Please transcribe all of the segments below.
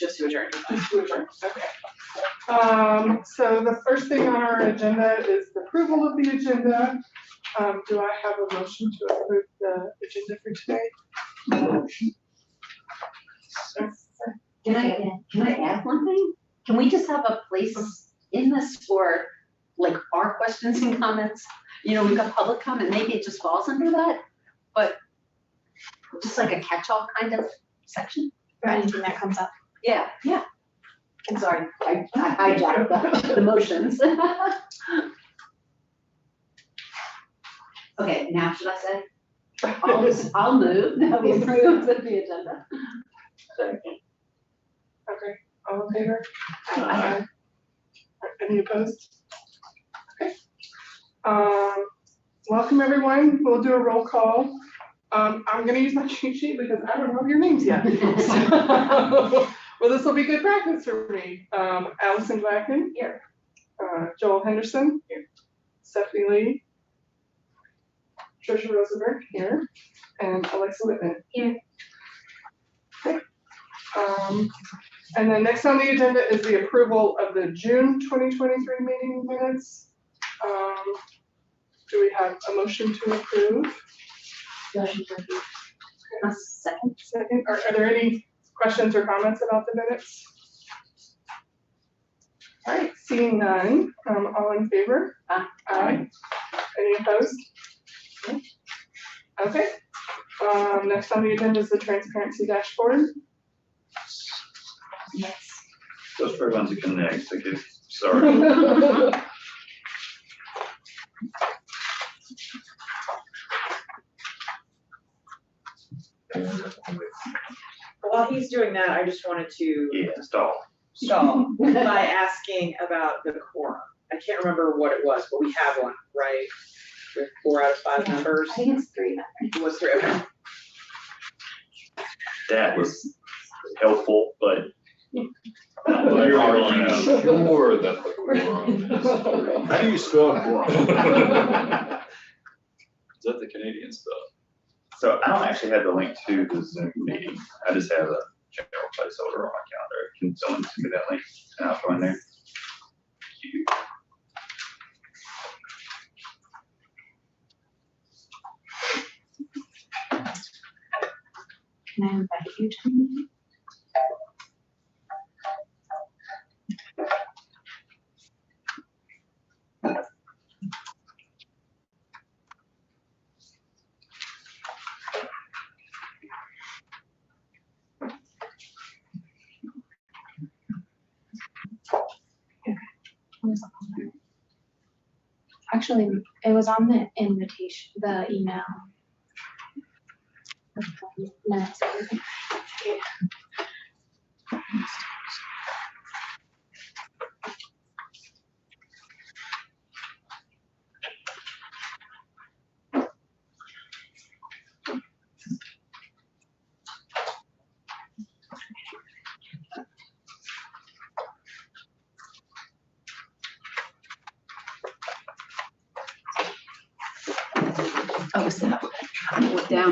Just to adjourn. Just to adjourn, okay. So the first thing on our agenda is the approval of the agenda. Do I have a motion to approve the agenda for today? Motion. Can I add one thing? Can we just have a place in this for like our questions and comments? You know, we've got public comment, maybe it just falls under that, but just like a catch-all kind of section. For anything that comes up. Yeah. I'm sorry, I hijacked the motions. Okay, now should I say? I'll move that we approve the agenda. Okay, all in favor? Aye. Any opposed? Okay. Welcome everyone. We'll do a roll call. I'm gonna use my cheat sheet because I don't know your names yet. So, well, this will be good practice for me. Allison Blackman. Here. Joel Henderson. Here. Stephanie Lee. Trisha Rosenberg. Here. And Alexa Whitman. Here. Okay. And then next on the agenda is the approval of the June 2023 meeting minutes. Do we have a motion to approve? Motion to approve. A second. Second. Are there any questions or comments about the minutes? All right, seeing none, all in favor? Aye. Any opposed? Okay. Next on the agenda is the transparency dashboard. Yes. Just for everyone to connect, okay, sorry. While he's doing that, I just wanted to Yeah, stall. stall by asking about the quorum. I can't remember what it was, but we have one, right? With 4 out of 5 members. I think it's 3 members. It was 3 of them. That was helpful, but. Are you sure that the quorum is 3? How do you spell quorum? Is that the Canadian stuff? So I don't actually have the link to the Zoom meeting. I just have a general placeholder on my calendar. Can someone send me that link and I'll go in there? Thank you. Can I invite you to the meeting? Actually, it was on the invitation, the email. Minutes. Oh, so I went down.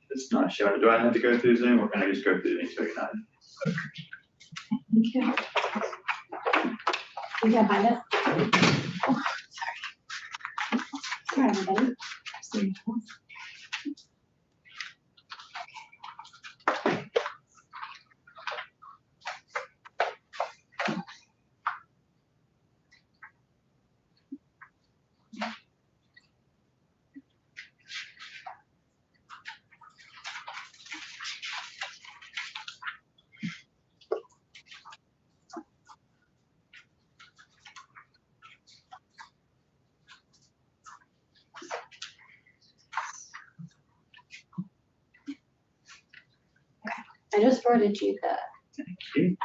It's not showing. Do I have to go through Zoom or can I just go through the 289? Thank you. You can't find it? Oh, sorry. Sorry, everybody. I just forwarded you the. Thank you.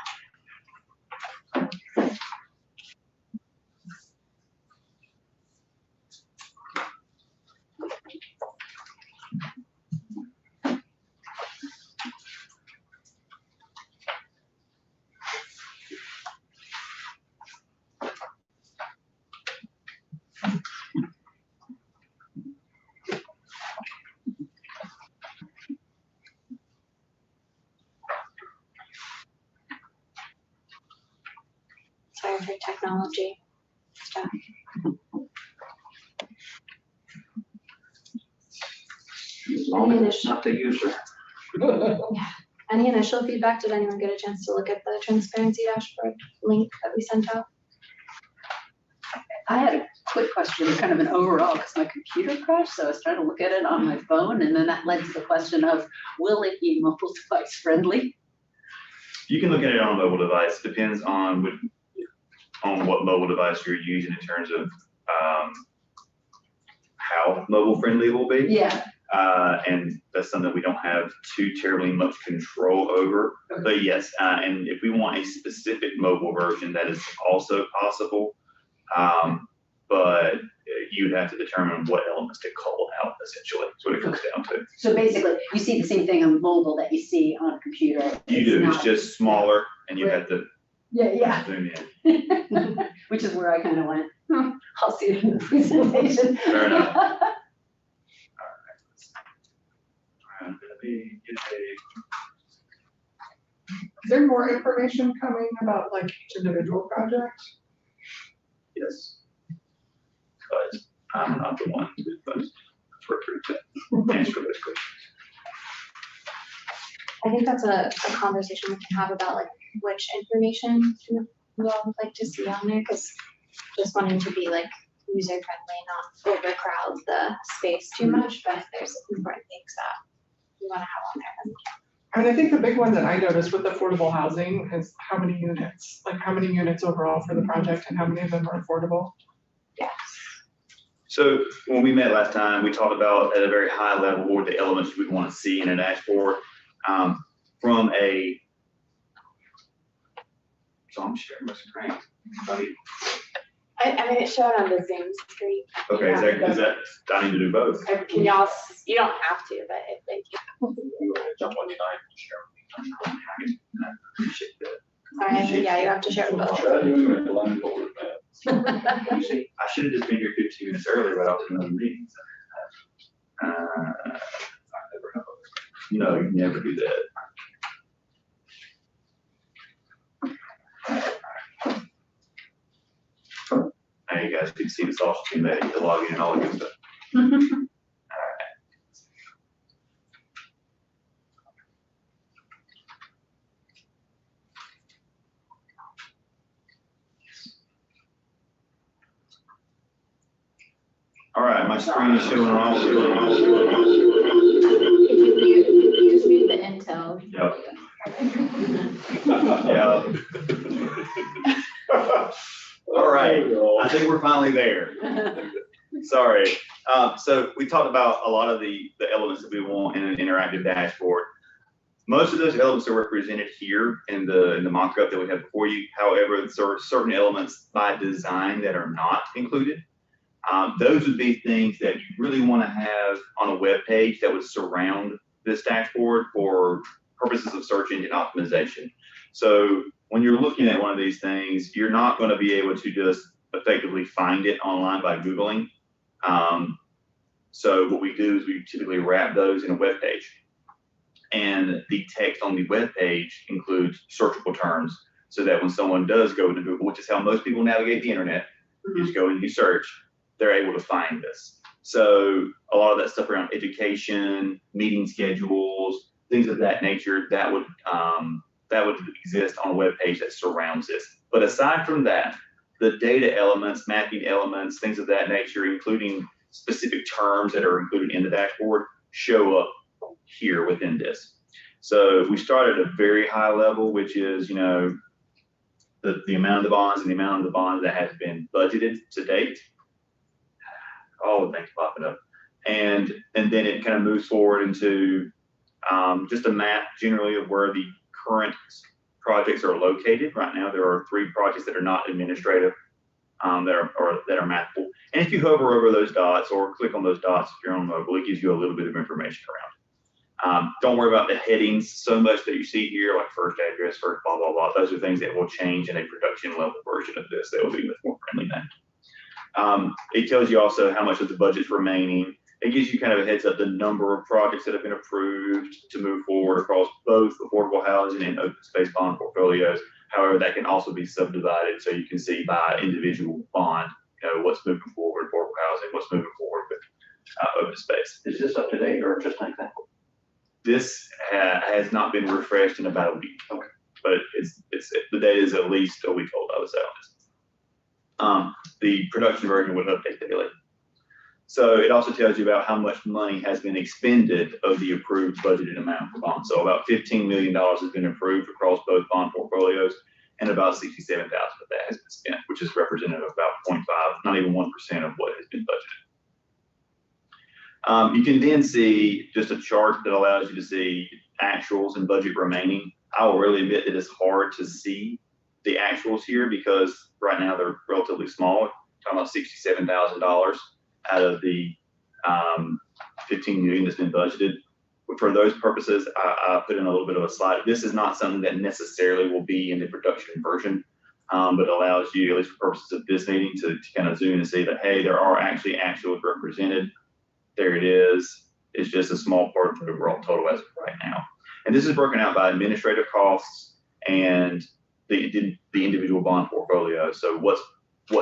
Sorry for technology stuff. As long as it's not the user. Any initial feedback? Did anyone get a chance to look at the transparency dashboard link that we sent out? I had a quick question, kind of an overall, because my computer crashed, so I was trying to look at it on my phone, and then that led to the question of, will it be mobile device friendly? You can look at it on a mobile device. Depends on what mobile device you're using in terms of how mobile friendly it will be. Yeah. And that's something we don't have too terribly much control over. But yes, and if we want a specific mobile version, that is also possible. But you'd have to determine what elements to call out, essentially. That's what it comes down to. So basically, you see the same thing on mobile that you see on a computer. You do, it's not- just smaller, and you Right. have to Yeah, zoom in. yeah. Which is where I kind of went, I'll see it in the presentation. Fair enough. I'm gonna be Is there more information coming about like each individual project? yes. But I'm not the one who's supposed to recruit to answer those questions. I think that's a conversation we can have about like which information you all would like to see on there, because just wanting to be like user friendly, not overcrowd the space too much, but if there's important things that we want to have on there, then I mean, I think the big one that I noticed with affordable housing is how many units, like how many units overall for the project and how many of them are affordable. yes. So when we met last time, we talked about at a very high level what the elements we want to see in a dashboard. From a, so I'm sharing my screen. I mean, it showed on the Zoom screen. Okay, is that, I need to do both. Can y'all, you don't have to, but if they You want to jump on tonight and share? Appreciate that. sorry, yeah, you have to share with both. Try doing it blindfolded, man. You see, I should have just been here 15 minutes early, but I was in another meeting. No, you never do that. Now you guys can see the social team that the login and all that good stuff. All right, my screen is showing all. If you just need the intel. Yep. Yeah. All right, I think we're finally there. Sorry. So we talked about a lot of the elements that we want in an interactive dashboard. Most of those elements are represented here in the mock-up that we have before you. However, there are certain elements by design that are not included. Those would be things that you really want to have on a web page that would surround this dashboard for purposes of search engine optimization. So when you're looking at one of these things, you're not going to be able to just effectively find it online by Googling. So what we do is we typically wrap those in a web page. And the text on the web page includes searchable terms so that when someone does go to Google, which is how most people navigate the internet, you just go and you search, they're able to find this. So a lot of that stuff around education, meeting schedules, things of that nature, that would exist on a web page that surrounds this. But aside from that, the data elements, mapping elements, things of that nature, including specific terms that are included in the dashboard, show up here within this. So we start at a very high level, which is, you know, the amount of the bonds and the amount of the bonds that has been budgeted to date. All the things popping up. And then it kind of moves forward into just a map generally of where the current projects are located. Right now, there are 3 projects that are not administrative that are mappable. And if you hover over those dots or click on those dots if you're on mobile, it gives you a little bit of information around. Don't worry about the headings so much that you see here, like first address, first blah, blah, blah. Those are things that will change in a production level version of this. That will be much more friendly then. It tells you also how much of the budget's remaining. It gives you kind of a heads up the number of projects that have been approved to move forward across both affordable housing and open space bond portfolios. However, that can also be subdivided so you can see by individual bond, what's moving forward, affordable housing, what's moving forward with open space. Is this up to date or just an example? This has not been refreshed in about a week. Okay. But the data is at least a week old, I would say, on this. The production version would update daily. So it also tells you about how much money has been expended of the approved budgeted amount for bonds. So about $15 million has been approved across both bond portfolios, and about $67,000 of that has been spent, which is representative of about 0.5, not even 1% of what has been budgeted. You can then see just a chart that allows you to see actuals and budget remaining. I will really admit that it's hard to see the actuals here because right now they're relatively small. Talking about $67,000 out of the 15 million that's been budgeted. But for those purposes, I put in a little bit of a slide. This is not something that necessarily will be in the production version, but allows you, at least for purposes of this meeting, to kind of zoom and see that, hey, there are actually actuals represented. There it is. It's just a small part of the overall total as of right now. And this is broken out by administrative costs and the individual bond portfolio. So what's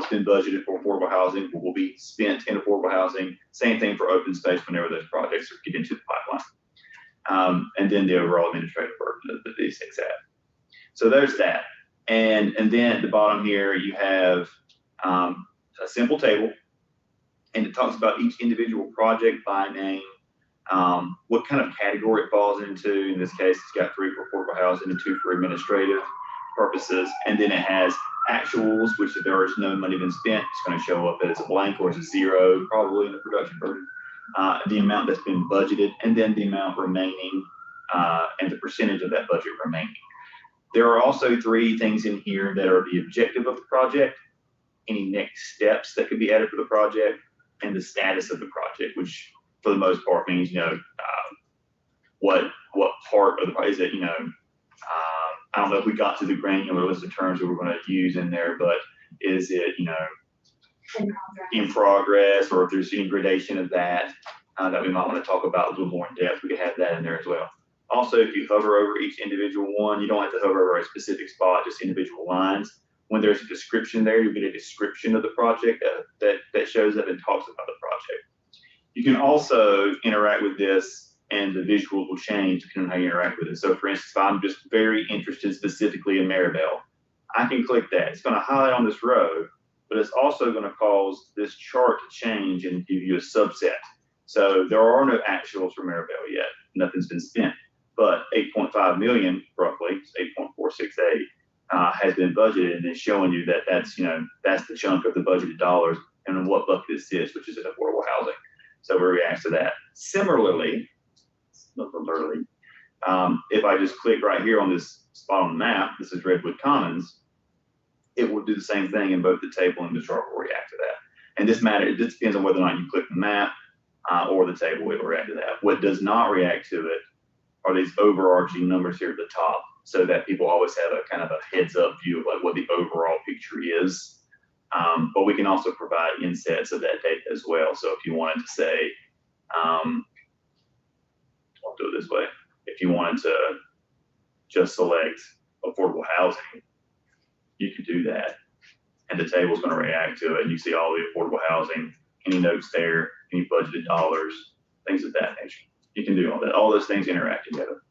been budgeted for affordable housing will be spent in affordable housing. Same thing for open space whenever those projects get into the pipeline. And then the overall administrative burden that these things have. So there's that. And then at the bottom here, you have a simple table, and it talks about each individual project by name, what kind of category it falls into. In this case, it's got 3 for affordable housing and 2 for administrative purposes. And then it has actuals, which if there is no money been spent, it's going to show up as a blank or as a 0, probably in the production version. The amount that's been budgeted, and then the amount remaining, and the percentage of that budget remaining. There are also 3 things in here that are the objective of the project, any next steps that could be added for the project, and the status of the project, which for the most part means, what part of the project is it, I don't know if we got to the granular list of terms that we're going to use in there, but is it, in progress, or if there's any gradation of that, that we might want to talk about a little more in depth, we could have that in there as well. Also, if you hover over each individual one, you don't have to hover over a specific spot, just individual lines. When there's a description there, you'll get a description of the project that shows up and talks about the project. You can also interact with this, and the visuals will change depending on how you interact with it. So for instance, if I'm just very interested specifically in Maribel, I can click that. It's going to highlight on this row, but it's also going to cause this chart to change and give you a subset. So there are no actuals for Maribel yet. Nothing's been spent, but 8.5 million, roughly, 8.468, has been budgeted, and it's showing you that that's the chunk of the budgeted dollars and in what bucket this is, which is in affordable housing. So we react to that. Similarly, if I just click right here on this spot on the map, this is Redwood Commons, it will do the same thing in both the table and the chart will react to that. And it just depends on whether or not you click the map or the table, it will react to that. What does not react to it are these overarching numbers here at the top, so that people always have a kind of a heads up view of like what the overall picture is. But we can also provide insets of that data as well. So if you wanted to say, I'll do it this way. If you wanted to just select affordable housing, you could do that. And the table is going to react to it. And you see all the affordable housing, any notes there, any budgeted dollars, things of that nature. You can do all that. All those things interact together.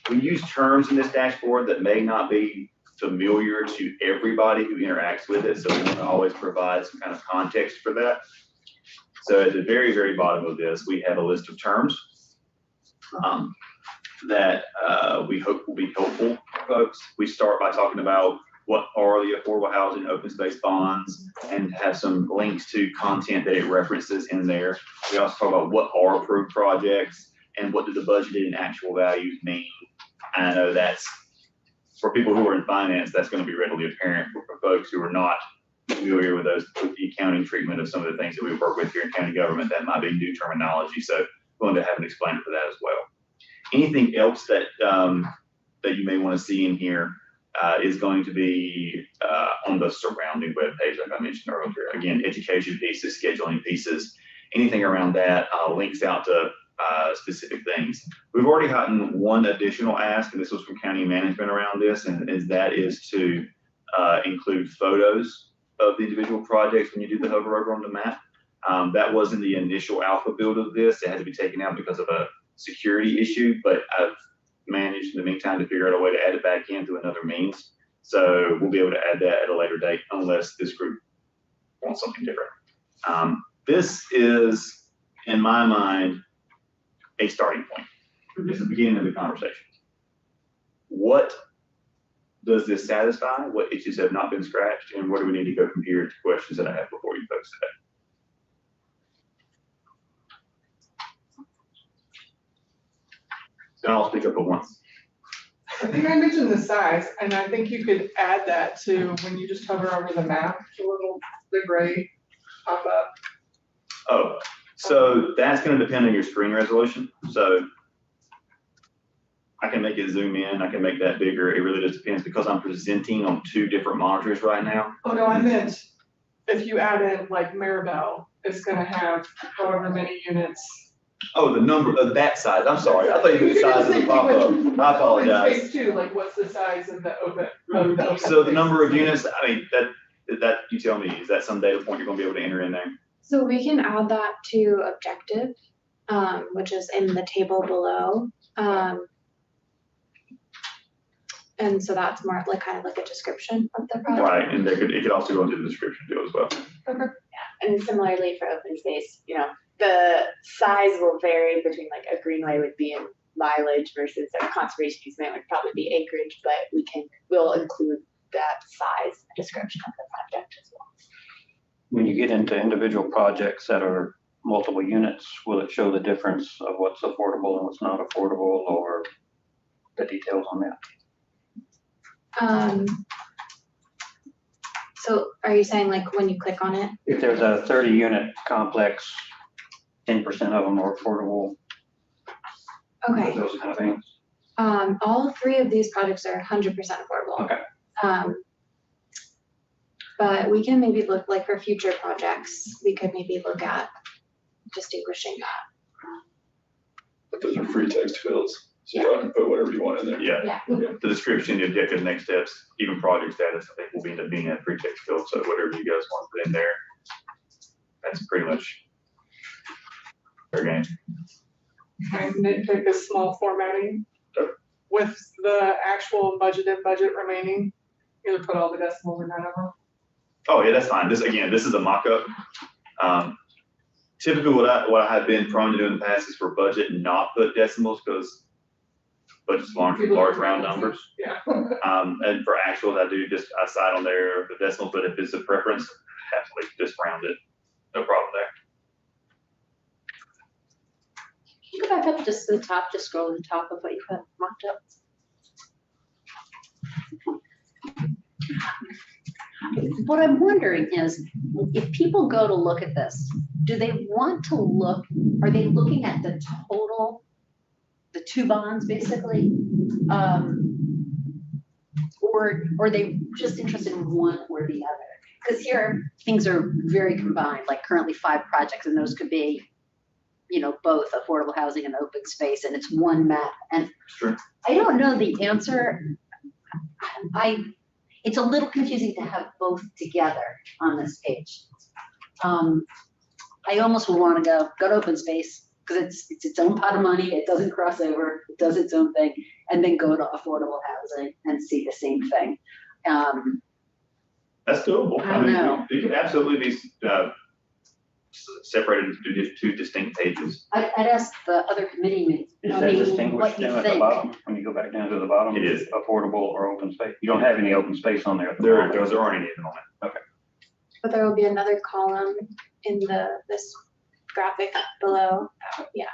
We use terms in this dashboard that may not be familiar to everybody who interacts with it. So we want to always provide some kind of context for that. So at the very, very bottom of this, we have a list of terms that we hope will be helpful for folks. We start by talking about what are the affordable housing open space bonds, and have some links to content that it references in there. We also talk about what are approved projects and what do the budgeted and actual values mean. And I know that's, for people who are in finance, that's going to be readily apparent. For folks who are not familiar with the accounting treatment of some of the things that we work with here in county government, that might be new terminology. So going to have an explainer for that as well. Anything else that that you may want to see in here is going to be on the surrounding web page, like I mentioned earlier. Again, education pieces, scheduling pieces, anything around that, links out to specific things. We've already gotten one additional ask, and this was from county management around this, and that is to include photos of the individual projects when you do the hover over on the map. That wasn't the initial alpha build of this. It had to be taken out because of a security issue, but I've managed in the meantime to figure out a way to add it back in through another means. So we'll be able to add that at a later date unless this group wants something different. This is, in my mind, a starting point. It's the beginning of the conversation. What does this satisfy? What issues have not been scratched? And where do we need to go from here to questions that I have before you folks today? Don't all speak up at once. I think I mentioned the size, and I think you could add that to when you just hover over the map, the gray pop up. Oh, so that's going to depend on your screen resolution. So I can make it zoom in, I can make that bigger. It really just depends because I'm presenting on 2 different monitors right now. Oh, no, I meant if you add in like Maribel, it's gonna have however many units. Oh, the number of that size. I'm sorry. I thought you meant the size of the pop-up. I apologize. Space too, like what's the size of the open? So the number of units, I mean, that you tell me, is that some data point you're gonna be able to enter in there? So we can add that to objective, which is in the table below. And so that's more like kind of like a description of the project. Right, and it could also go into the description too as well. And similarly for open space, you know, the size will vary between like a greenway would be in mileage versus a conservation easement would probably be acreage, but we'll include that size description of the project as well. When you get into individual projects that are multiple units, will it show the difference of what's affordable and what's not affordable, or the details on that? So are you saying like when you click on it? If there's a 30-unit complex, 10% of them are affordable, Okay. those kind of things. All 3 of these projects are 100% affordable. Okay. But we can maybe look, like for future projects, we could maybe look at distinguishing that. But those are free text fields, so you can put whatever you want in there. Yeah. The description, the objective, next steps, even project status, I think will end up being a free text field. So whatever you guys want to put in there, that's pretty much fair game. And nitpick is small formatting. With the actual budget remaining, either put all the decimals or none of them. Oh yeah, that's fine. This is a mock-up. Typically what I have been prone to do in the past is for budget not put decimals because budget's large round numbers. Yeah. And for actuals, I cite on there the decimals, but if it's a preference, absolutely just round it. No problem there. Can you go back up just to the top, just scroll to the top of what you have mocked up? What I'm wondering is, if people go to look at this, do they want to look, are they looking at the total, the 2 bonds basically? Or are they just interested in one or the other? Because here, things are very combined, like currently 5 projects, and those could be, you know, both affordable housing and open space, and it's one map. And Sure. I don't know the answer. It's a little confusing to have both together on this page. I almost would want to go to open space because it's its own pot of money. It doesn't cross over. It does its own thing, and then go to affordable housing and see the same thing. That's doable. I don't know. It could absolutely be separated into 2 distinct pages. I'd ask the other committee mates, Is I that mean, distinguished what you down at the think. bottom? When you go back down to the bottom? It is. Affordable or open space? You don't have any open space on there at the There bottom. aren't any at the moment. But there will be another column in this graphic below. Yeah.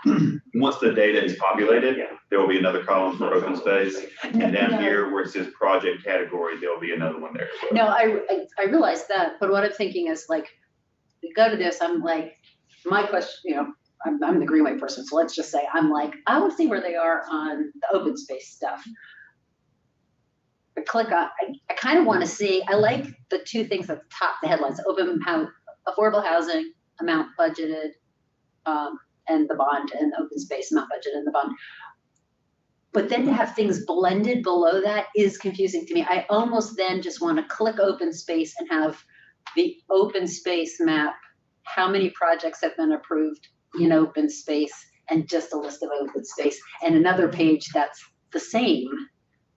Once the data is populated, there will be another column for open space. And down here where it says project category, there will be another one there as well. No, I realize that, but what I'm thinking is like, we go to this, I'm like, my question, you know, I'm the Greenway person, so let's just say, I'm like, I want to see where they are on the open space stuff. I click on, I kind of want to see, I like the 2 things at the top, the headlines, affordable housing, amount budgeted, and the bond and open space, not budget and the bond. But then to have things blended below that is confusing to me. I almost then just want to click open space and have the open space map, how many projects have been approved in open space, and just a list of open space, and another page that's the same,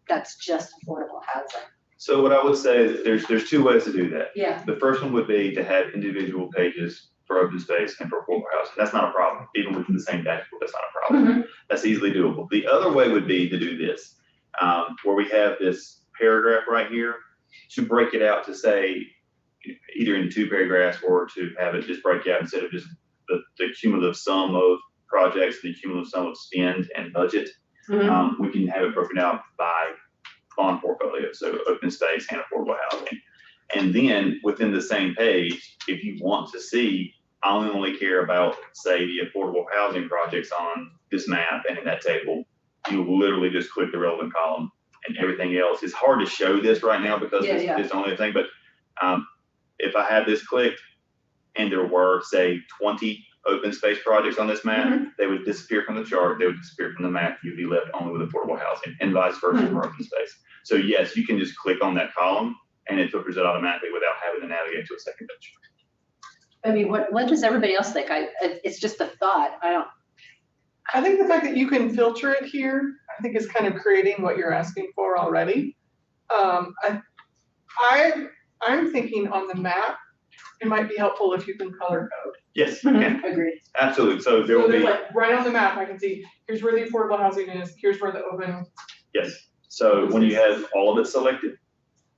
that's just affordable housing. So what I would say is there's two ways to do that. Yeah. The first one would be to have individual pages for open space and for affordable housing. That's not a problem. Even within the same dashboard, that's not a problem. That's easily doable. The other way would be to do this, where we have this paragraph right here, to break it out to say, either in 2 paragraphs or to have it just break out instead of just the cumulative sum of projects and the cumulative sum of spend and budget. We can have it broken out by bond portfolio, so open space and affordable housing. And then within the same page, if you want to see, I only care about, say, the affordable housing projects on this map and in that table, you literally just click the relevant column and everything else. It's hard to show this right now because it's the only thing, but if I had this clicked and there were, say, 20 open space projects on this map, they would disappear from the chart, they would disappear from the map, you'd be left only with affordable housing, and vice versa for open space. So yes, you can just click on that column and it filters it automatically without having to navigate to a second page. I mean, what does everybody else think? It's just a thought. I think the fact that you can filter it here, I think is kind of creating what you're asking for already. I'm thinking on the map, it might be helpful if you can color code. Yes, okay, Agreed. absolutely. So there will there's be, like, right on the map, I can see, here's where the affordable housing is, here's where the open. yes. So when you have all of it selected,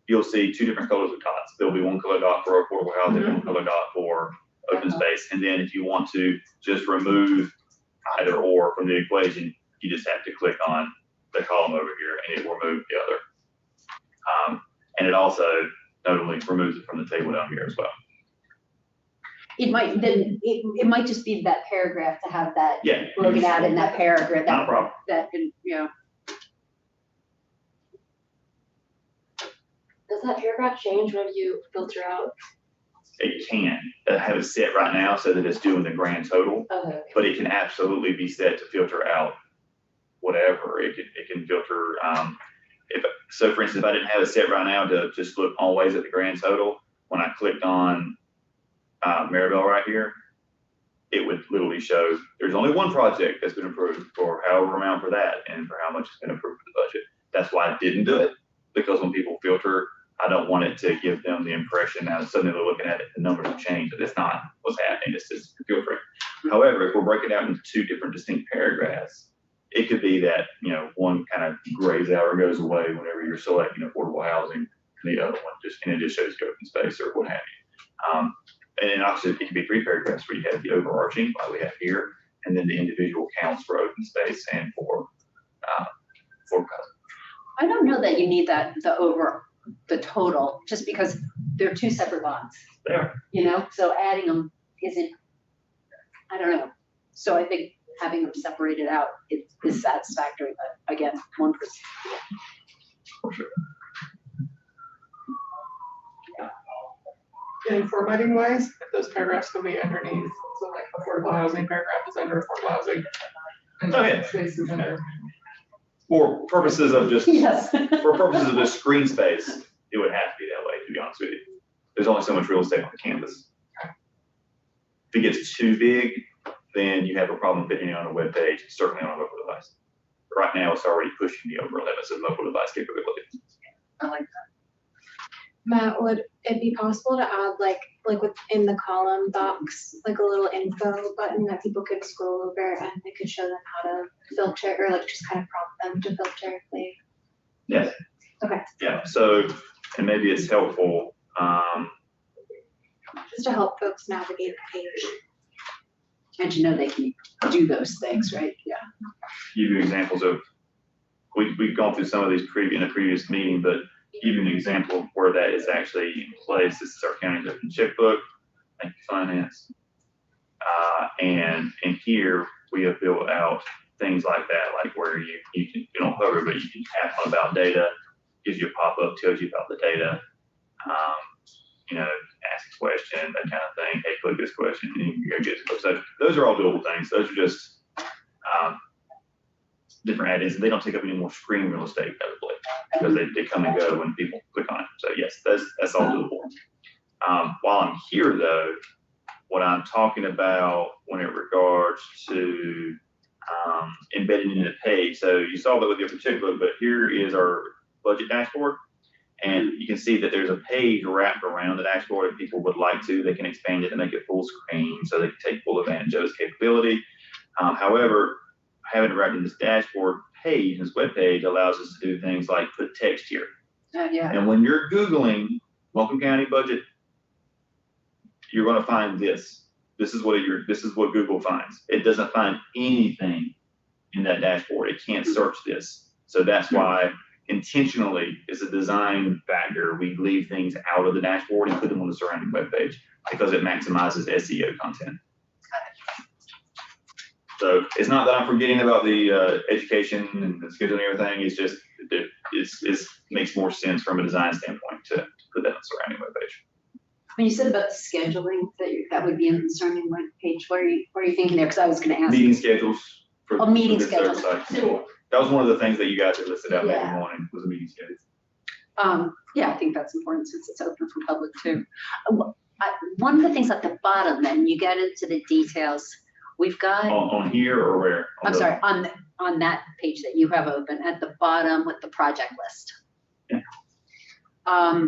you'll see 2 different colors of dots. There'll be 1 color dot for affordable housing, 1 color dot for open space. And then if you want to just remove either or from the equation, you just have to click on the column over here and it will remove the other. And it also notably removes it from the table down here as well. It might just be that paragraph to have that Yeah. broken out in that paragraph. Not a problem. Does that paragraph change when you filter out? It can have it set right now so that it's doing the grand total, Okay. but it can absolutely be set to filter out whatever. It can filter, so for instance, if I didn't have it set right now to just look always at the grand total, when I clicked on Maribel right here, it would literally show there's only 1 project that's been approved for however amount for that and for how much it's been approved for the budget. That's why I didn't do it, because when people filter, I don't want it to give them the impression that suddenly they're looking at it, the numbers have changed, but it's not what's happening, it's just filtering. However, if we're breaking it out into 2 different distinct paragraphs, it could be that, one kind of grays out or goes away whenever you're selecting affordable housing, and the other one just shows you open space or what have you. And then obviously it can be 3 paragraphs where you have the overarching, like we have here, and then the individual counts for open space and for housing. I don't know that you need the total, just because they're 2 separate bonds. They are. So adding them isn't, I don't know. So I think having them separated out is satisfactory, but again, 1%. For sure. And formatting wise, if those paragraphs can be underneath, so like affordable housing paragraph is under affordable housing. And Oh, yeah. space is under. For purposes of just, Yes. for purposes of just screen space, it would have to be that way, to be honest with you. There's only so much real estate on the canvas. If it gets too big, then you have a problem fitting it on a web page, certainly on a mobile device. Right now, it's already pushing the upper limits of mobile device capability. I like that. Matt, would it be possible to add like within the column docs, like a little info button that people could scroll over and it could show them how to filter or like just kind of prompt them to filter if they. Yes. Okay. Yeah, so, and maybe it's helpful, Just to help folks navigate the page. And they can do those things, right? Yeah. give you examples of, we've gone through some of these in a previous meeting, but give you an example of where that is actually in place. This is our county's open checkbook. Thank you, finance. And in here, we have built out things like that, like where you don't hover, but you can tap on about data, gives you a pop-up, tells you about the data, ask a question, that kind of thing. Hey, click this question, and you go get it. So those are all doable things. Those are just different add-ins, and they don't take up any more screen real estate, notably, because they come and go when people click on it. So yes, that's all doable. While I'm here, though, what I'm talking about when it regards to embedding in the page. So you saw that with your particular, but here is our budget dashboard. And you can see that there's a page wrapped around the dashboard. If people would like to, they can expand it and make it full screen so they can take full advantage of its capability. However, having it wrapped in this dashboard page, this web page, allows us to do things like put text here. Yeah. And when you're Googling Welcome County budget, you're going to find this. This is what Google finds. It doesn't find anything in that dashboard. It can't search this. So that's why intentionally, it's a design factor. We leave things out of the dashboard and put them on the surrounding web page because it maximizes SEO content. So it's not that I'm forgetting about the education and the scheduling and everything. It's just it makes more sense from a design standpoint to put that on the surrounding web page. When you said about the scheduling, that would be on the surrounding web page, what are you thinking there? Because I was going to ask. Meeting schedules. For meeting this schedules. oversight. That was one of the things that you guys had listed out maybe Yeah. morning was a meeting schedule. Yeah, I think that's important since it's open for public too. One of the things at the bottom, then you get into the details. We've got. On here or where? I'm sorry, on that page that you have open at the bottom with the project list. Yeah.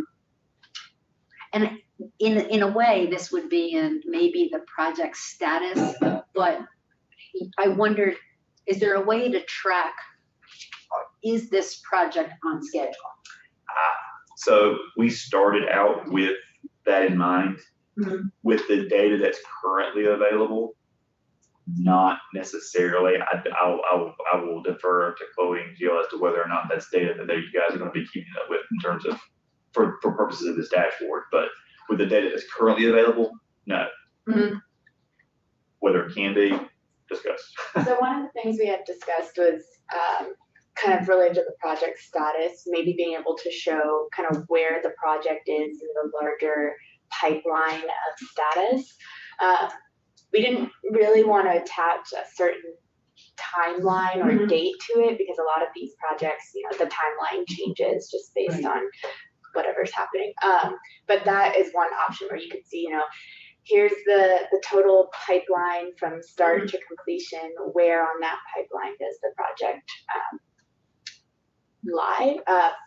And in a way, this would be in maybe the project status, but I wondered, is there a way to track, is this project on schedule? So we started out with that in mind. Mm-hmm. With the data that's currently available, not necessarily. I will defer to Chloe and Jill as to whether or not that's data that you guys are going to be keeping up with in terms of for purposes of this dashboard. But with the data that's currently available, no. Mm-hmm. Whether it can be discussed. So one of the things we had discussed was kind of related to the project status, maybe being able to show kind of where the project is in the larger pipeline of status. We didn't really want to attach a certain timeline or date to it because a lot of these projects, the timeline changes just based on whatever's happening. But that is one option where you could see, here's the total pipeline from start to completion. Where on that pipeline does the project lie?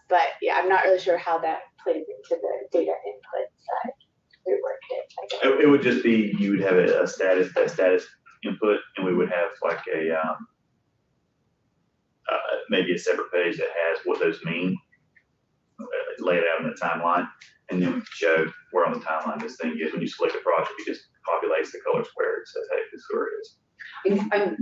But yeah, I'm not really sure how that plays into the data input side through Workday, I guess. It would just be, you would have a status input, and we would have like a maybe a separate page that has what those mean, lay it out in the timeline, and then we show where on the timeline this thing is. When you select a project, it just populates the color square. It says, hey, this is where it is.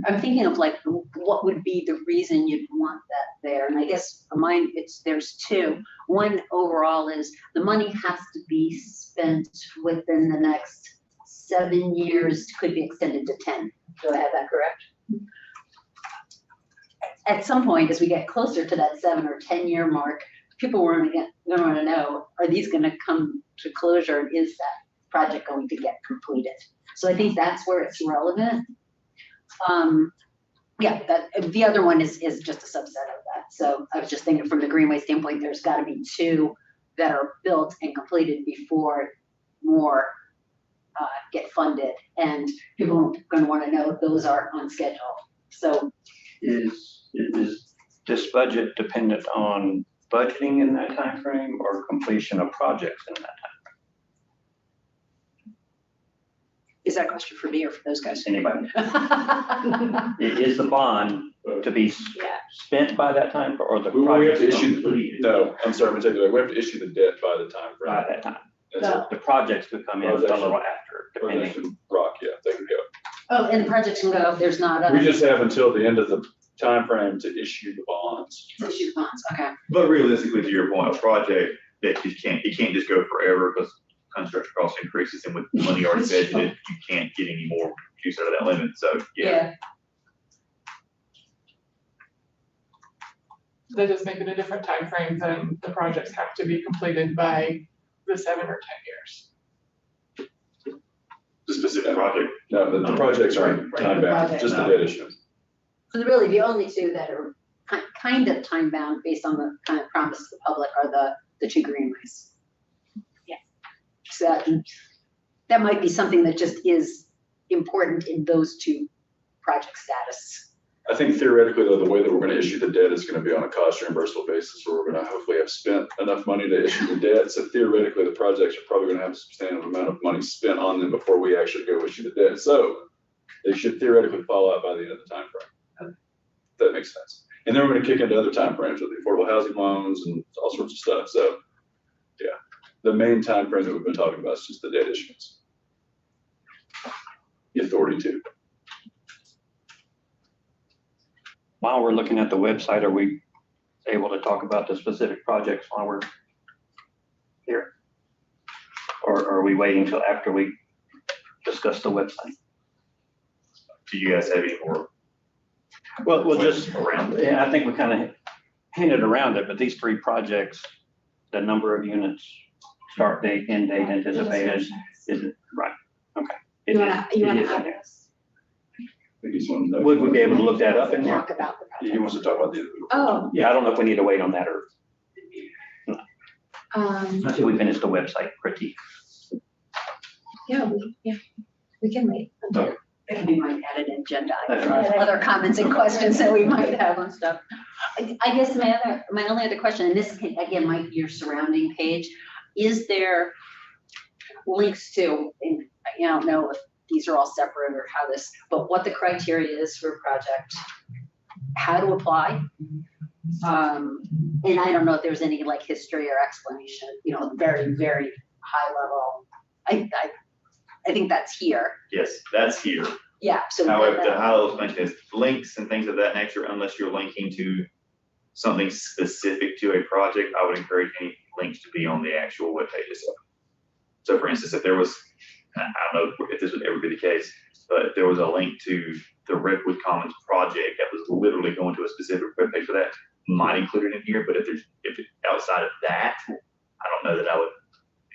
I'm thinking of like, what would be the reason you'd want that there? And I guess for mine, there's two. One overall is the money has to be spent within the next 7 years, could be extended to 10. Do I have that correct? At some point, as we get closer to that 7 or 10 year mark, people are going to know, are these going to come to closure? And is that project going to get completed? So I think that's where it's relevant. The other one is just a subset of that. So I was just thinking from the Greenway standpoint, there's got to be 2 that are built and completed before more get funded, and people are going to want to know those are on schedule. So Is this budget dependent on budgeting in that time frame or completion of projects in that time? is that a question for me or for those guys? Anybody? Is the bond to be spent by that time, or the We have to project issue, completed no, I'm sorry, I'm saying, we have to issue the debt by the time frame. by that time? That's it. The projects could come in a Projects. little after, Projects depending. and Rock, yeah, they can go. Oh, and the projects can go, there's not We just have until the end of the time frame to issue the bonds. issue funds, okay. But realistically, to your point, a project that it can't just go forever because construction cost increases, and with money already budgeted, you can't get any more juice out of that limit. So yeah. They just make it a different time frame than the projects have to be completed by the 7 or 10 years. specific project. No, the projects aren't time bound, just the debt issuance. So really, the only two that are kind of time bound based on the kind of promise to the public are the two greenways. Yes. So that might be something that just is important in those two project status. I think theoretically, though, the way that we're gonna issue the debt is gonna be on a cost reimbursable basis, where we're gonna hopefully have spent enough money to issue the debt. So theoretically, the projects are probably gonna have a substantial amount of money spent on them before we actually go issue the debt. So they should theoretically fall out by the end of the timeframe. That makes sense. And then we're gonna kick into other timeframes with the affordable housing loans and all sorts of stuff. So, yeah, the main timeframe that we've been talking about is just the debt issuance. The authority to. While we're looking at the website, are we able to talk about the specific projects while we're here? Or are we waiting till after we discuss the website? Do you guys have any more? Well, we'll just, Around. yeah, I think we kind of hinted around it, but these three projects, the number of units, start date, end date anticipated, is it, right, okay. It You is- wanna it is add in there. this? We just want to know. Would we be able to look that up in there? Talk about the project. He wants to talk about the. Oh, Yeah, I don't know if we need to wait on that or until we finish the website critique. yeah, we can wait. Okay. We might add an agenda, That's item, right. other comments and questions that we might have on stuff. I guess my only other question, and this again might be your surrounding page, is there links to, and I don't know if these are all separate or how this, but what the criteria is for a project, how to apply. And I don't know if there's any like history or explanation, very, very high level. I think that's here. Yes, that's here. Yeah, so. However, the high level explanation is links and things of that nature, unless you're linking to something specific to a project, I would encourage any links to be on the actual webpage itself. So for instance, if there was, I don't know if this would ever be the case, but if there was a link to the Redwood Commons project that was literally going to a specific webpage for that, might include it in here, but if it's outside of that, I don't know that I would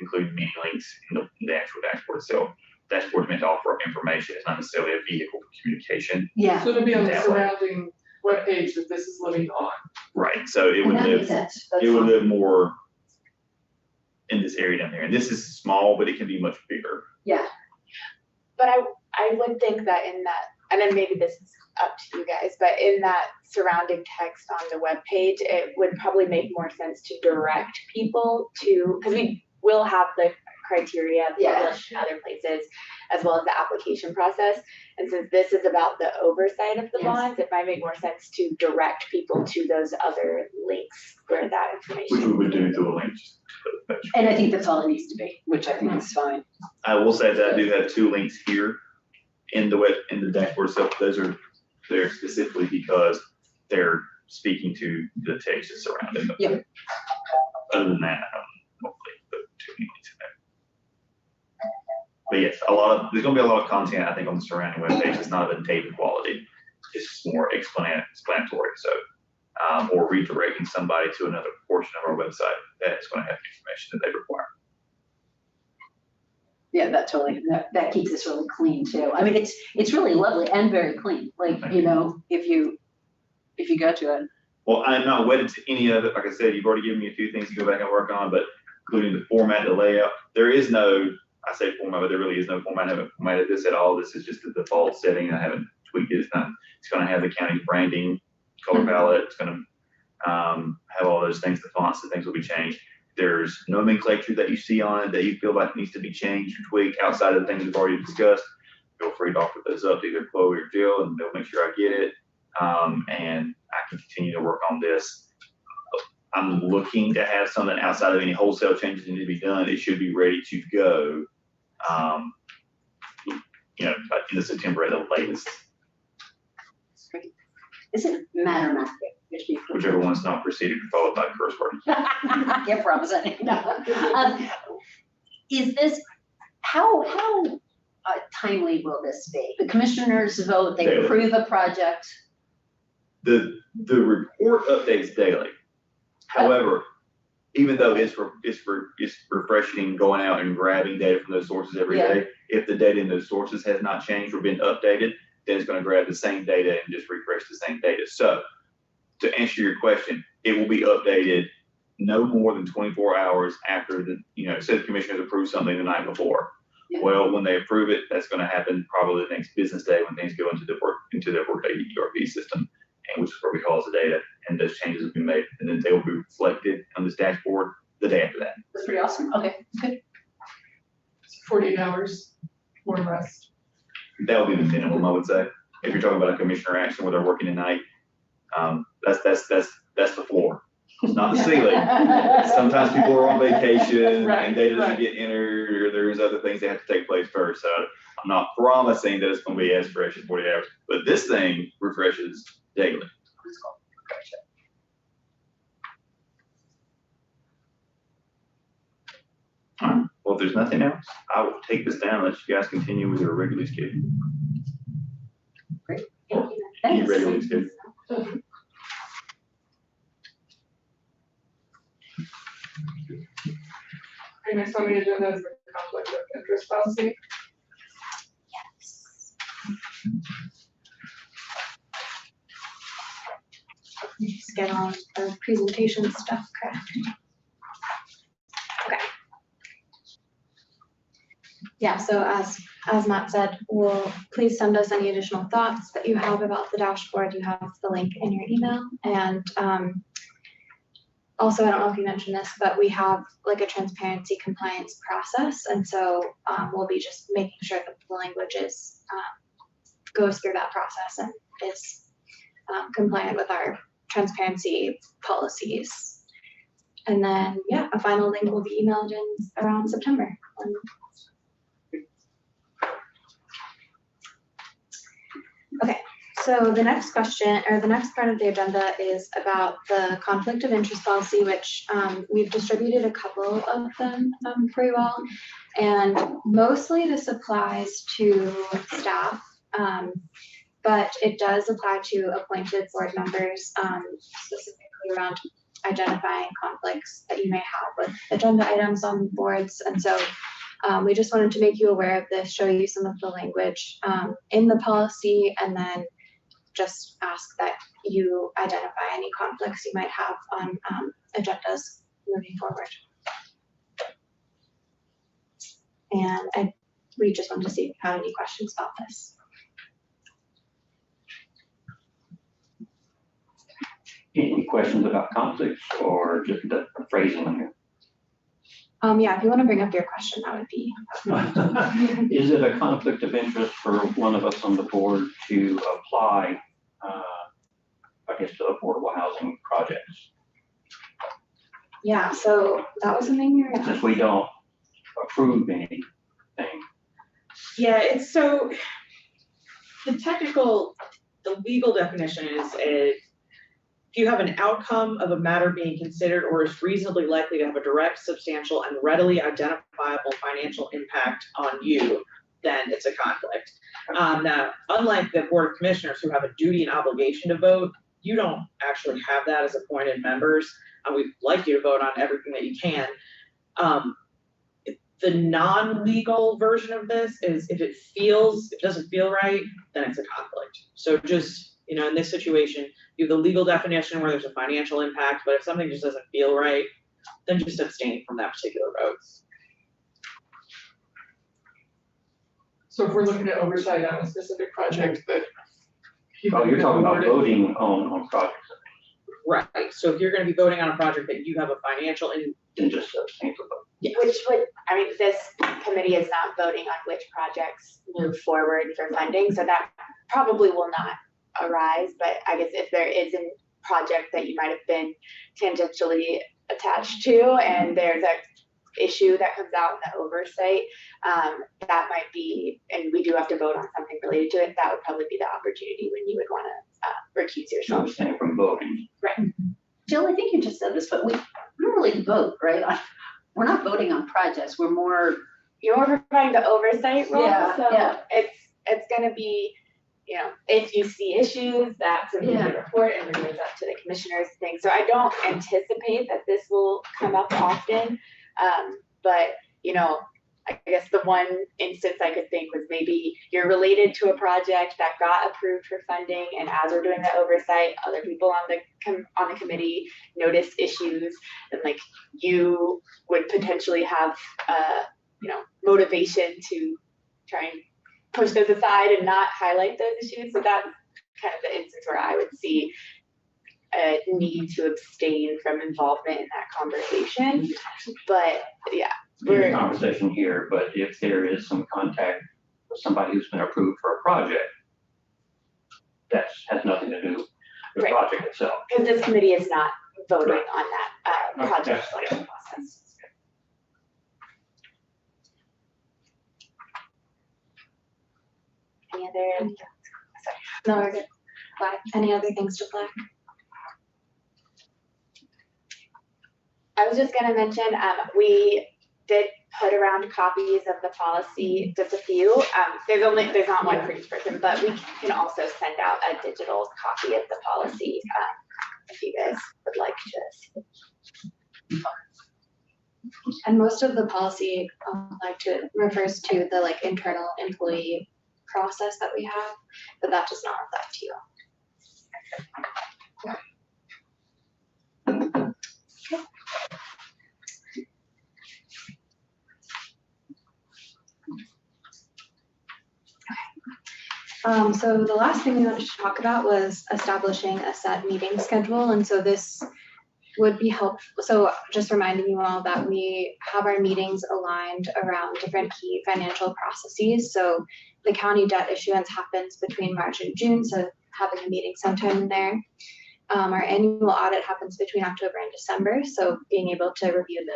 include many links in the actual dashboard itself. Dashboard is meant to offer up information. It's not necessarily a vehicle for communication. Yeah. So it'll be on the That way. surrounding webpage that this is living on. Right, so it would That makes live, sense. That's it would fine. live more in this area down there. And this is small, but it can be much bigger. Yeah, But I would think that in that, and then maybe this is up to you guys, but in that surrounding text on the webpage, it would probably make more sense to direct people to, because we will have the criteria published in other places, as well as the application process. And since this is about the oversight of the Yes. bonds, it might make more sense to direct people to those other links where that information. Which we would do through a link. to the page. and I think that's all it needs to be, which I think is fine. I will say that I do have two links here in the dashboard itself. Those are there specifically because they're speaking to the text that's surrounding them. Yep. Other than that, I don't hopefully put too many links in there. But yes, there's gonna be a lot of content, I think, on the surrounding webpage. It's not of a data quality. It's more explanatory. So, or redirecting somebody to another portion of our website that's gonna have the information that they require. Yeah, that keeps us really clean too. I mean, it's really lovely and very clean, like, Thank if you go to it. Well, I'm not wedded to any of it. Like I said, you've already given me a few things to go back and work on, but including the format, the layout, there is no, I say format, but there really is no format. I haven't formatted this at all. This is just the default setting. I haven't tweaked it. It's gonna have the county's branding, color palette. It's gonna have all those things, the fonts, the things will be changed. There's nomenclature that you see on it that you feel like needs to be changed or tweaked outside of the things we've already discussed. Feel free to offer those up to either Chloe or Jill, and they'll make sure I get it. And I can continue to work on this. I'm looking to have something outside of any wholesale changes that need to be done. It should be ready to go, by end of September at the latest, Is it matter not? whichever one's not preceded or followed by curse words. Can't promise anything. No. Is this, how timely will this be? The commissioners vote, they Daily. approve a project. The report updates daily. However, even though it's refreshing and going out and grabbing data from those sources every day, if the data in those sources has not changed or been updated, then it's going to grab the same data and just refresh the same data. So to answer your question, it will be updated no more than 24 hours after say the commissioners approve something the night before. Yeah. Well, when they approve it, that's going to happen probably the next business day when things go into the Workday ERP system, and which is where we cause the data, and those changes will be made, and then they will be reflected on this dashboard the day after that. That's pretty awesome. Okay, good. 48 hours, more or less. That will be the minimum, I would say. If you're talking about a commissioner action where they're working at night, that's the floor. It's not the ceiling. Sometimes people are on vacation and data doesn't get entered, or there's other things that have to take place first. So I'm not promising that it's going to be as fresh as 40 hours, but this thing refreshes daily. All right. Well, if there's nothing else, I will take this down and let you guys continue with your regularly scheduled. Great. Thank you. Thanks. Regularly scheduled. Okay, next on the agenda is the conflict of interest policy. Yes. Just get on our presentation stuff, correct? Okay. Yeah, so as Matt said, please send us any additional thoughts that you have about the dashboard. You have the link in your email. And also, I don't know if you mentioned this, but we have like a transparency compliance process. And so we'll be just making sure that the language goes through that process and is compliant with our transparency policies. And then, yeah, a final link will be emailed in around September. Okay, so the next question, or the next part of the agenda is about the conflict of interest policy, which we've distributed a couple of them for you all. And mostly this applies to staff, but it does apply to appointed board members, specifically around identifying conflicts that you may have with agenda items on boards. And so we just wanted to make you aware of this, show you some of the language in the policy, and then just ask that you identify any conflicts you might have on agendas moving forward. And we just wanted to see if you had any questions about this. Any questions about conflicts or just the phrasing here? Yeah, if you want to bring up your question, that would be. Is it a conflict of interest for one of us on the board to apply, I guess, to affordable housing projects? Yeah, so that was something you were. Since we don't approve anything. Yeah, it's so, the legal definition is if you have an outcome of a matter being considered or is reasonably likely to have a direct, substantial, and readily identifiable financial impact on you, then it's a conflict. Now, unlike the Board of Commissioners who have a duty and obligation to vote, you don't actually have that as appointed members. We'd like you to vote on everything that you can. The non-legal version of this is if it doesn't feel right, then it's a conflict. So just, in this situation, you have the legal definition where there's a financial impact, but if something just doesn't feel right, then just abstain from that particular vote. So if we're looking at oversight on a specific project that. Oh, you're talking about voting on projects. Right, so if you're gonna be voting on a project that you have a financial And just abstain from vote. yes. Which would, this committee is not voting on which projects move forward for funding, so that probably will not arise, but I guess if there is a project that you might have been tangentially attached to and there's a issue that comes out in the oversight, that might be, and we do have to vote on something related to it, that would probably be the opportunity when you would want to recuse yourself. Abstain from voting. Right. Jill, I think you just said this, but we don't really vote, right? We're not voting on projects. We're more. You're providing the oversight role, Yeah, so yeah. it's going to be you know, if you see issues, that's when you can report and it goes up to the commissioners thing. So I don't anticipate that this will come up often. But, you know, I guess the one instance I could think was maybe you're related to a project that got approved for funding, and as we're doing the oversight, other people on the committee noticed issues, and like you would potentially have you know, motivation to try and push those aside and not highlight those issues. So that's kind of the instance where I would see a need to abstain from involvement in that conversation. But yeah. We're in a conversation here, but if there is some contact with somebody who's been approved for a project, that has nothing to do with the project itself. Because this committee is not voting on that project selection process. Any other? No, we're good. Flag. Any other things to flag? I was just gonna mention, we did put around copies of the policy, just a few. There's not one for each person, but we can also send out a digital copy of the policy if you guys would like to. And most of the policy refers to the like internal employee process that we have, but that does not apply to you. So the last thing we wanted to talk about was establishing a set meeting schedule, and so this would be helpful. So just reminding you all that we have our meetings aligned around different key financial processes. So the county debt issuance happens between March and June, so having a meeting sometime in there. Our annual audit happens between October and December, so being able to review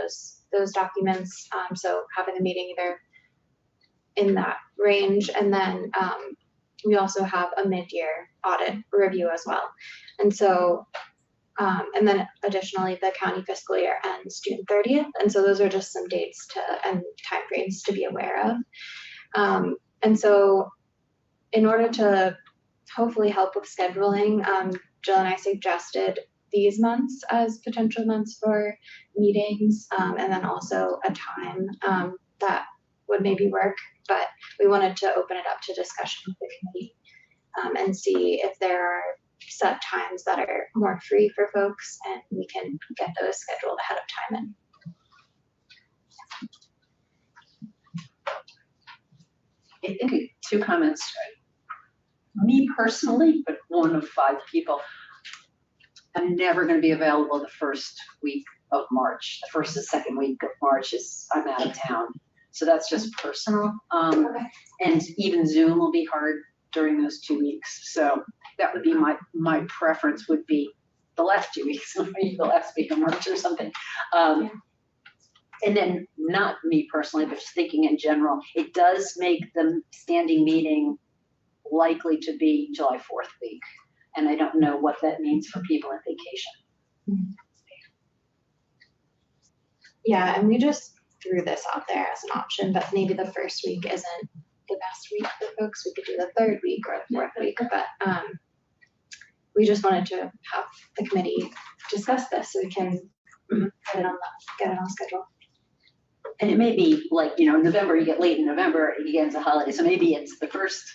those documents. So having a meeting either in that range, and then we also have a mid-year audit review as well. And so, and then additionally, the county fiscal year ends June 30th. And so those are just some dates and timeframes to be aware of. And so in order to hopefully help with scheduling, Jill and I suggested these months as potential months for meetings, and then also a time that would maybe work, but we wanted to open it up to discussion with the committee and see if there are set times that are more free for folks, and we can get those scheduled ahead of time. I think 2 comments. Me personally, but one of 5 people, I'm never going to be available the first week of March. The first and second week of March I'm out of town. So that's just personal. And even Zoom will be hard during those 2 weeks. So that would be my preference would be the last 2 weeks, maybe the last week of March or something. And then not me personally, but just thinking in general, it does make the standing meeting likely to be July 4th week. And I don't know what that means for people on vacation. Yeah, and we just threw this out there as an option, but maybe the first week isn't the best week for folks. We could do the 3rd week or the 4th week, but we just wanted to have the committee discuss this so we can get it on the schedule. And it may be like, November, you get late in November, it begins a holiday. So maybe it's the first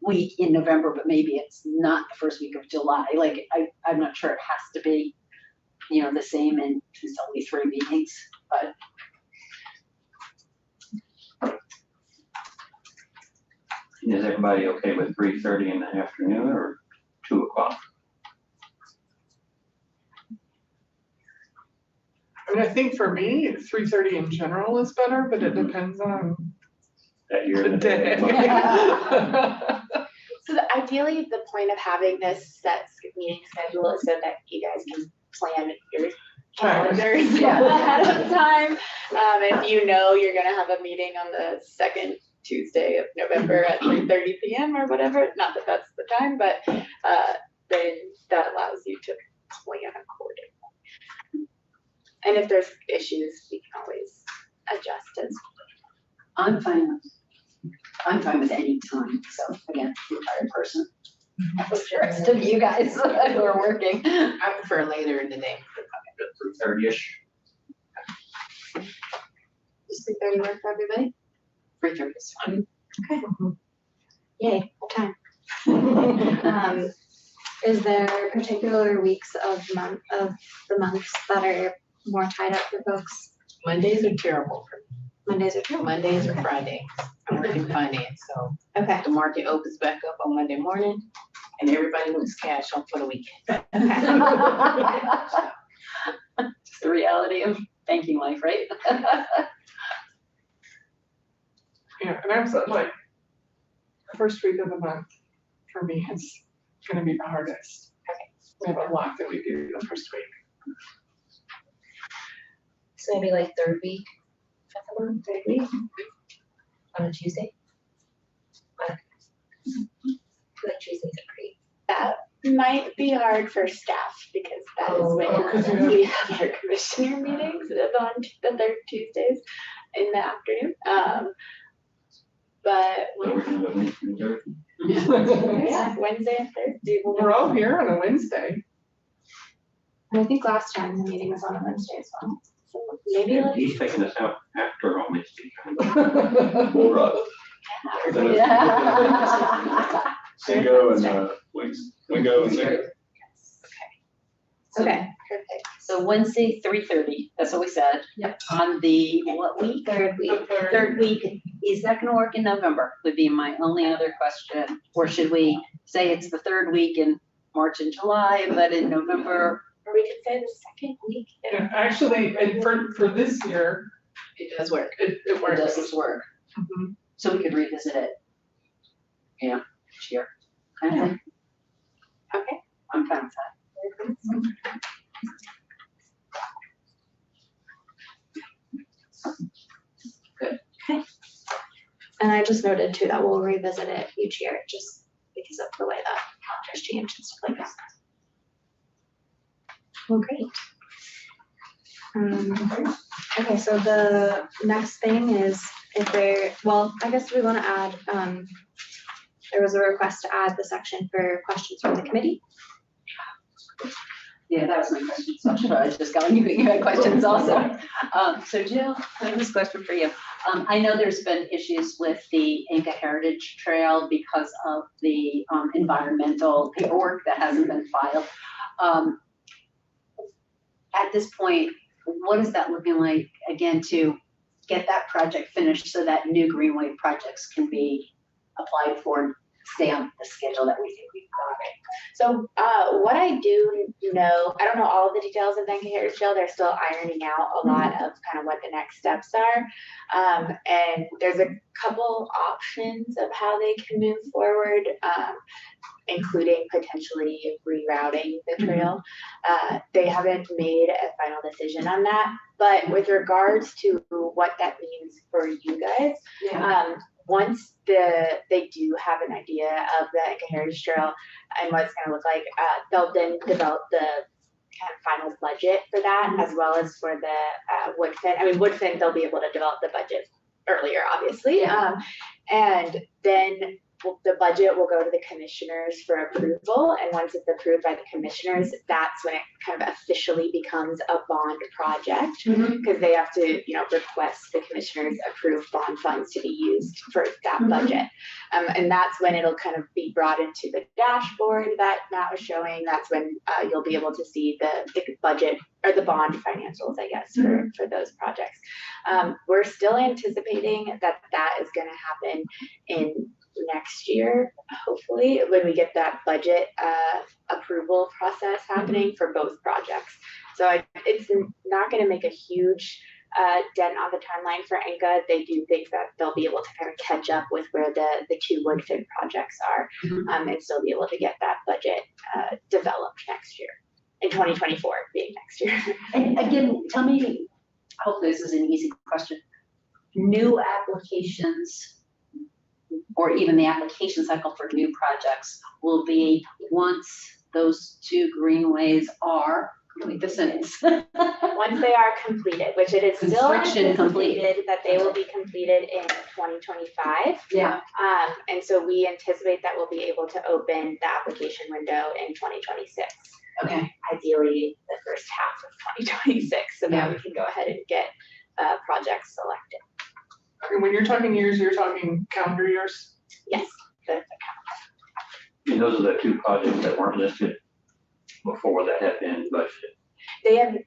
week in November, but maybe it's not the first week of July. Like, I'm not sure it has to be, the same, and it's only 3 meetings, but. Is everybody okay with 3:30 in the afternoon or 2 o'clock? I mean, I think for me, 3:30 in general is better, but it depends on That you're the day. So ideally, the point of having this set meeting schedule is so that you guys can plan your calendars ahead of time. If you're gonna have a meeting on the 2nd Tuesday of November at 3:30 p.m. or whatever, not that that's the time, but then that allows you to plan accordingly. And if there's issues, we can always adjust as I'm fine. I'm fine with any time, so again, retired person. The rest of you guys who are working. I prefer later in the day. 30-ish. Just 3:30 work for everybody? 3:30 is fine. Yay, time. Is there particular weeks of the months that are more tied up for folks? Mondays are terrible for me. Mondays or two? Mondays or Fridays. I work in finance, so Okay. the market opens back up on Monday morning and everybody moves cash on for the weekend. Just the reality of banking life, right? Yeah, and I'm so like, the first week of the month for me is gonna be the hardest. We have a lot that we do the first week. So maybe like third week on a Tuesday. I feel like Tuesdays are great. That might be hard for staff because that is Oh, when 'cause you have- we have our commissioner meetings on the third Tuesdays in the afternoon. But So we're gonna go Wednesday and Thursday. yeah, Wednesday and Thursday. We're all here on a Wednesday. And I think last time the meeting was on a Wednesday as well. So maybe And like, he's taking us out after on Wednesday. Or, Yeah. Cinco and, Wingo and Cinco. okay, perfect. So Wednesday, 3:30, that's what we said. Yep. On the, what week? Third week. The third. Third week, is that gonna work in November, would be my only other question. Or should we say it's the third week in March and July, but in November? Or we could say the second week. Yeah, actually, and for this year, It does work. it Or works. does this work? Mhm. So we could revisit it. Yeah, each year. Kind of thing. Okay. I'm fine with that. And I just noted too that we'll revisit it each year, just because of the way that calendars change and stuff like that. Well, great. Okay, so the next thing is if I guess we want to add, there was a request to add the section for questions from the committee. Yeah, that was my question, so I was just going, you had questions also. So Jill, I have this question for you. I know there's been issues with the Inca Heritage Trail because of the environmental paperwork that hasn't been filed. At this point, what is that looking like, again, to get that project finished so that new Greenway projects can be applied for and stay on the schedule that we think we've got? So what I do know, I don't know all of the details of the Inca Heritage Trail. They're still ironing out a lot of kind of what the next steps are. And there's a couple options of how they can move forward, including potentially rerouting the trail. They haven't made a final decision on that. But with regards to what that means for you guys, once they do have an idea of the Inca Heritage Trail and what it's going to look like, they'll then develop the kind of final budget for that, as well as for the Woodfin. I mean, Woodfin, they'll be able to develop the budget earlier, obviously. And then the budget will go to the commissioners for approval. And once it's approved by the commissioners, that's when it kind of officially becomes a bond project, because they have to, request the commissioners approve bond funds to be used for that budget. And that's when it'll kind of be brought into the dashboard that Matt was showing. That's when you'll be able to see the budget or the bond financials, I guess, for those projects. We're still anticipating that is going to happen in next year, hopefully, when we get that budget approval process happening for both projects. So it's not going to make a huge dent on the timeline for Inca. They do think that they'll be able to kind of catch up with where the two Woodfin projects are, and still be able to get that budget developed next year, in 2024 being next year. And again, tell me, hopefully this is an easy question. New applications, or even the application cycle for new projects, will be once those two greenways are Complete the sentence. Once they are completed, which it is still Construction complete. anticipated that they will be completed in 2025. Yeah. And so we anticipate that we'll be able to open the application window in 2026. Okay. Ideally, the first half of 2026, so that we can go ahead and get projects selected. And when you're talking years, you're talking calendar years? Yes, And those are the two projects that weren't listed before that had been budgeted.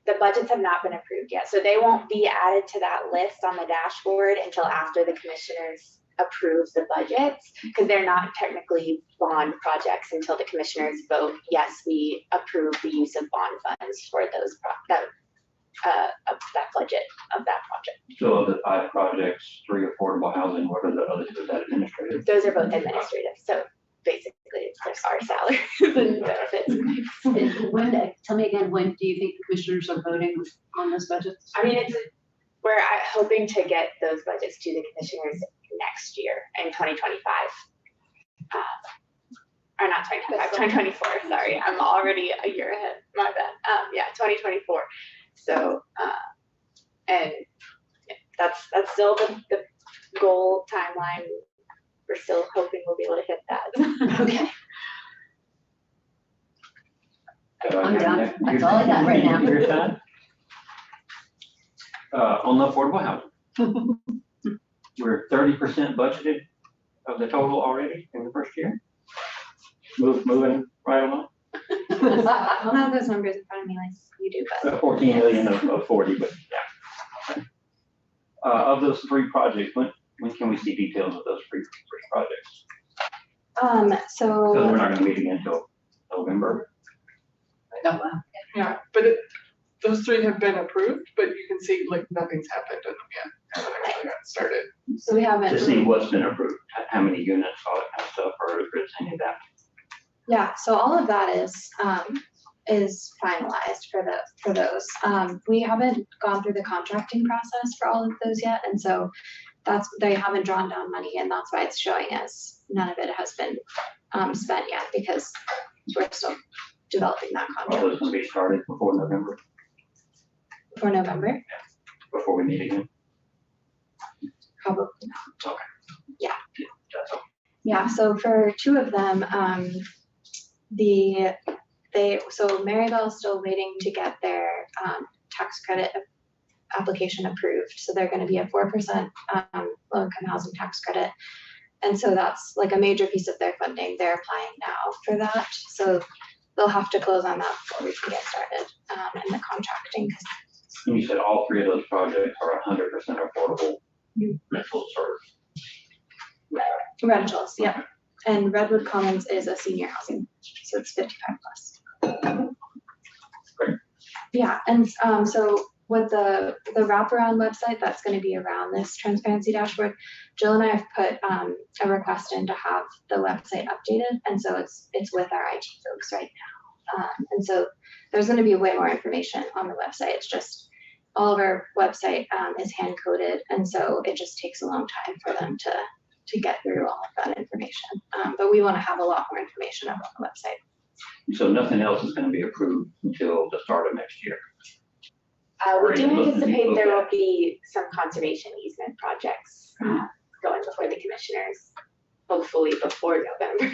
the budgets have not been approved yet, so they won't be added to that list on the dashboard until after the commissioners approve the budgets, because they're not technically bond projects until the commissioners vote, yes, we approve the use of bond funds for those that budget of that project. So of the 5 projects, 3 affordable housing, what are the other 2? Is that administrative? Those are both administrative, so basically it's just our salaries and benefits. And when, tell me again, when do you think the commissioners are voting on those budgets? I mean, we're hoping to get those budgets to the commissioners next year in 2025. Or not 2025, 2024, sorry, I'm already a year ahead, my bad. Yeah, 2024. So, and that's still the goal timeline. We're still hoping we'll be able to hit that. Okay. I'm done. That's all I got right now. Your time? On the affordable housing. We're 30% budgeted of the total already in the first year. Moving right along. I don't have those numbers in front of me like you do, but 14 million of 40, but yeah. Of those 3 projects, when can we see details of those 3 projects? Because so we're not going to meet again until November. Oh, wow. Yeah, but those 3 have been approved, but you can see like nothing's happened in them yet. Haven't actually got started. so we haven't. To see what's been approved, how many units, all that kind of stuff, or if it's any of that. Yeah, so all of that is finalized for those. We haven't gone through the contracting process for all of those yet, and so they haven't drawn down money, and that's why it's showing as none of it has been spent yet, because we're still developing that All contract those going to be started before November, for November. before we meet again. Probably not. Okay. Yeah. That's all. Yeah, so for 2 of them, so Maryville is still waiting to get their tax credit application approved. So they're going to be a 4% low-income housing tax credit. And so that's like a major piece of their funding. They're applying now for that. So they'll have to close on that before we can get started in the contracting. And you said all 3 of those projects are 100% affordable rentals or? Rentals, yeah. And Redwood Commons is a senior housing, so it's 55 plus. Great. Yeah, and so with the wraparound website that's going to be around this transparency dashboard, Jill and I have put a request in to have the website updated, and so it's with our IT folks right now. And so there's going to be way more information on the website. It's just all of our website is hand coded, and so it just takes a long time for them to get through all of that information. But we want to have a lot more information up on the website. So nothing else is going to be approved until the start of next year. We do anticipate there will be some conservation easement projects going before the commissioners, hopefully before November,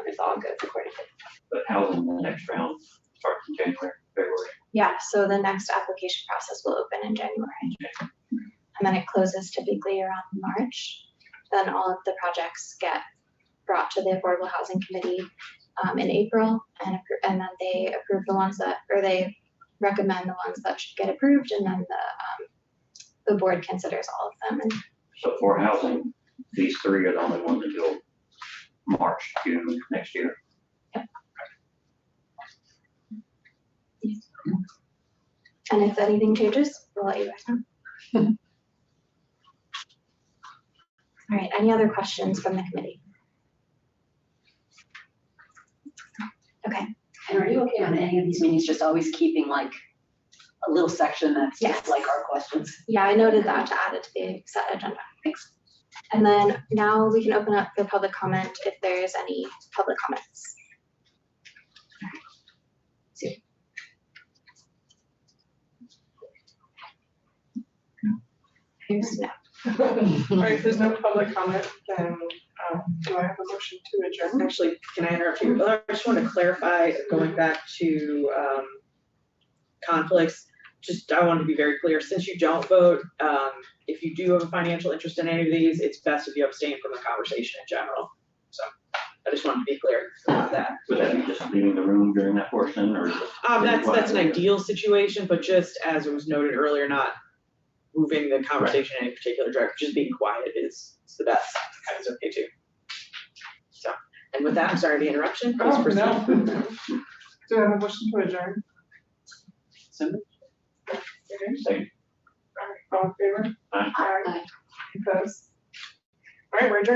if all goes according to. But housing in the next round starts in January, February. Yeah, so the next application process will open in January. And then it closes typically around March. Then all of the projects get brought to the Affordable Housing Committee in April, and then they approve the ones that, or they recommend the ones that should get approved, and then the board considers all of them. And So for housing, these 3 are the only ones until March, June next year. Yep. And if anything changes, we'll let you guys know. All right, any other questions from the committee? Okay. And are you okay on any of these meetings, just always keeping like a little section that's just Yes. like our questions? Yeah, I noted that to add it to the set agenda. Thanks. And then now we can open up for public comment if there's any public comments. Here's no. All right, if there's no public comment, then, do I have a motion to adjourn? Actually, can I interrupt you? I just want to clarify, going back to conflicts, just, I want to be very clear, since you don't vote, if you do have a financial interest in any of these, it's best if you abstain from the conversation in general. So I just want to be clear about that. Would that be just leaving the room during that portion or? That's an ideal situation, but just as it was noted earlier, not moving the conversation in any particular direction, just being quiet is the best. That is okay too. So, and with that, I'm sorry the interruption. Please Oh, proceed. no. Do I have a motion to adjourn? Second. All right, all in favor? Aye. Opposed? All right, we're adjourned.